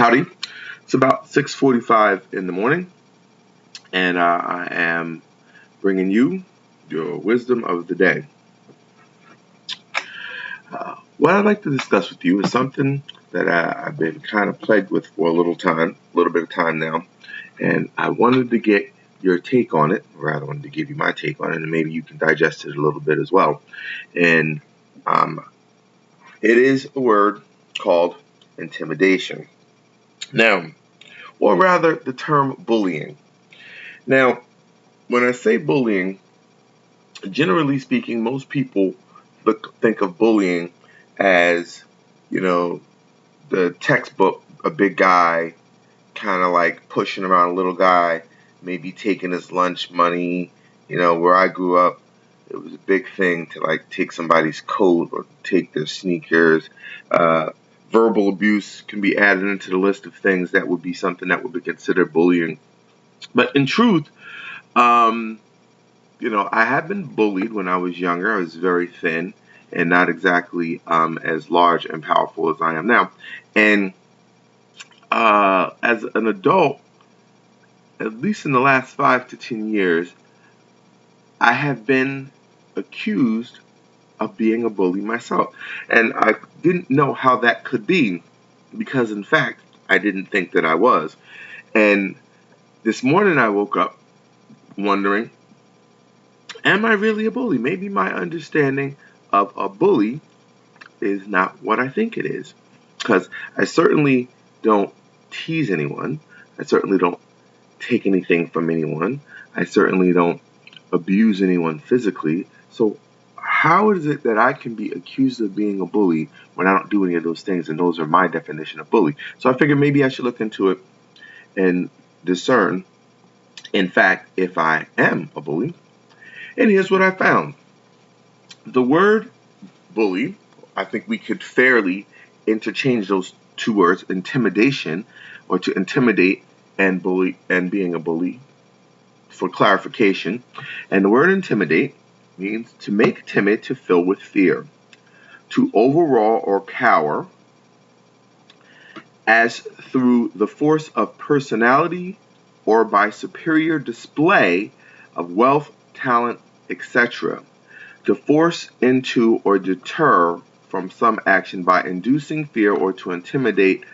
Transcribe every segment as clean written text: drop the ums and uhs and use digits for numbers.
Howdy. It's about 6:45 in the morning, and I am bringing you your wisdom of the day. What I'd like to discuss with you is something that I've been kind of plagued with for a little bit of time now, and I wanted to get your take on it, or rather, I wanted to give you my take on it, and maybe you can digest it a little bit as well. And it is a word called intimidation. Now, or rather, the term bullying. Now, when I say bullying, generally speaking, most people think of bullying as, the textbook, a big guy kind of like pushing around a little guy, maybe taking his lunch money. Where I grew up, it was a big thing to like take somebody's coat or take their sneakers. Verbal abuse can be added into the list of things that would be something that would be considered bullying. But in truth, I have been bullied when I was younger. I was very thin and not exactly as large and powerful as I am now. And as an adult, at least in the last 5 to 10 years, I have been accused of being a bully myself. And I didn't know how that could be because, in fact, I didn't think that I was. And this morning I woke up wondering, am I really a bully? Maybe my understanding of a bully is not what I think it is. Because I certainly don't tease anyone. I certainly don't take anything from anyone. I certainly don't abuse anyone physically. So how is it that I can be accused of being a bully when I don't do any of those things? And those are my definition of bully. So I figured maybe I should look into it and discern, in fact, if I am a bully. And here's what I found. The word bully, I think we could fairly interchange those two words, intimidation, or to intimidate, and bully, and being a bully, for clarification. And the word intimidate means to make timid, to fill with fear, to overawe or cower, as through the force of personality or by superior display of wealth, talent, etc. To force into or deter from some action by inducing fear or to intimidate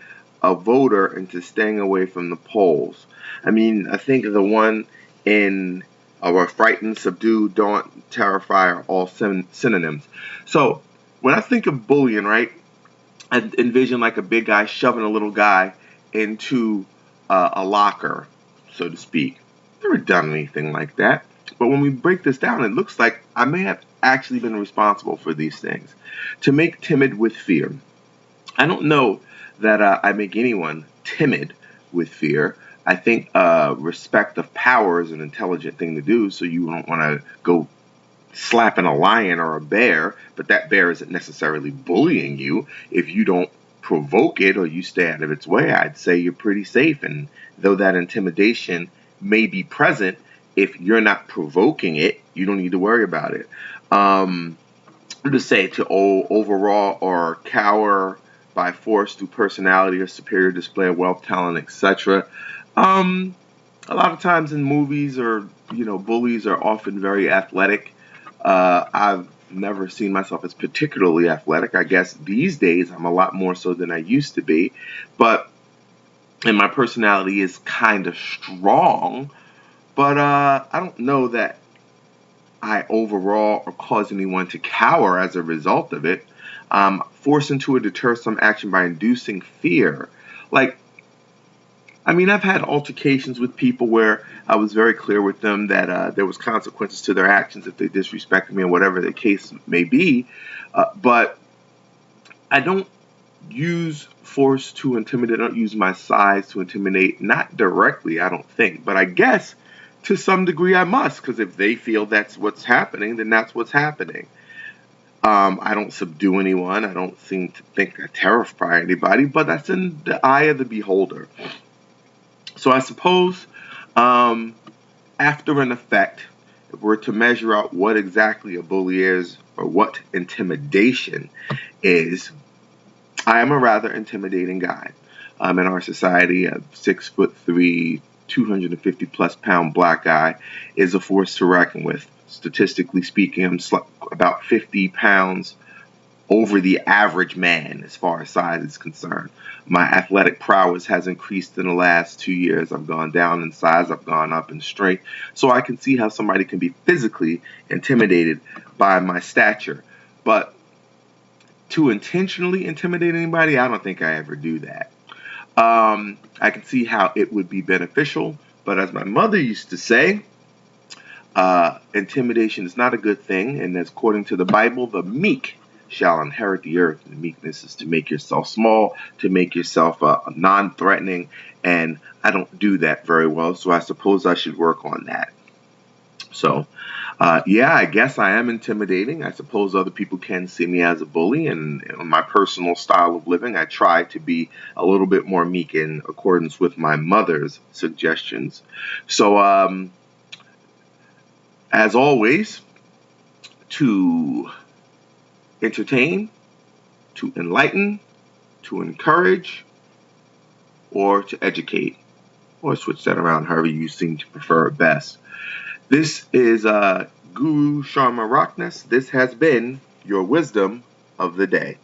a voter into staying away from the polls. I think the one in frighten, subdue, daunt, terrify are all synonyms. So when I think of bullying, right, I envision like a big guy shoving a little guy into a locker, so to speak. Never done anything like that. But when we break this down, it looks like I may have actually been responsible for these things. To make timid with fear. I don't know that I make anyone timid with fear. I think respect of power is an intelligent thing to do, so you don't want to go slapping a lion or a bear, but that bear isn't necessarily bullying you. If you don't provoke it or you stay out of its way, I'd say you're pretty safe. And though that intimidation may be present, if you're not provoking it, you don't need to worry about it. To say to overawe or cower by force through personality or superior display of wealth, talent, etc. A lot of times in movies or, bullies are often very athletic. I've never seen myself as particularly athletic. I guess these days I'm a lot more so than I used to be. And my personality is kind of strong. But I don't know that I overawe or cause anyone to cower as a result of it. Force into or deter some action by inducing fear. I've had altercations with people where I was very clear with them that there was consequences to their actions if they disrespected me or whatever the case may be. But I don't use force to intimidate. I don't use my size to intimidate. Not directly, I don't think. But I guess to some degree I must, because if they feel that's what's happening, then that's what's happening. I don't subdue anyone. I don't seem to think I terrify anybody, but that's in the eye of the beholder. So I suppose after an effect, if we're to measure out what exactly a bully is or what intimidation is, I am a rather intimidating guy. in our society. A 6'3", 250-plus-pound black guy is a force to reckon with. Statistically speaking, I'm about 50 pounds over the average man as far as size is concerned. My athletic prowess has increased in the last 2 years. I've gone down in size, I've gone up in strength. So I can see how somebody can be physically intimidated by my stature. But to intentionally intimidate anybody, I don't think I ever do that. I can see how it would be beneficial, but as my mother used to say, intimidation is not a good thing, and as according to the Bible, the meek shall inherit the earth. And meekness is to make yourself small, to make yourself non-threatening, and I don't do that very well, so I suppose I should work on that. So, yeah, I guess I am intimidating. I suppose other people can see me as a bully, and in my personal style of living, I try to be a little bit more meek in accordance with my mother's suggestions. So, as always, to entertain, to enlighten, to encourage, or to educate, or switch that around however you seem to prefer it best. This is Guru Sharma Rockness. This has been your wisdom of the day.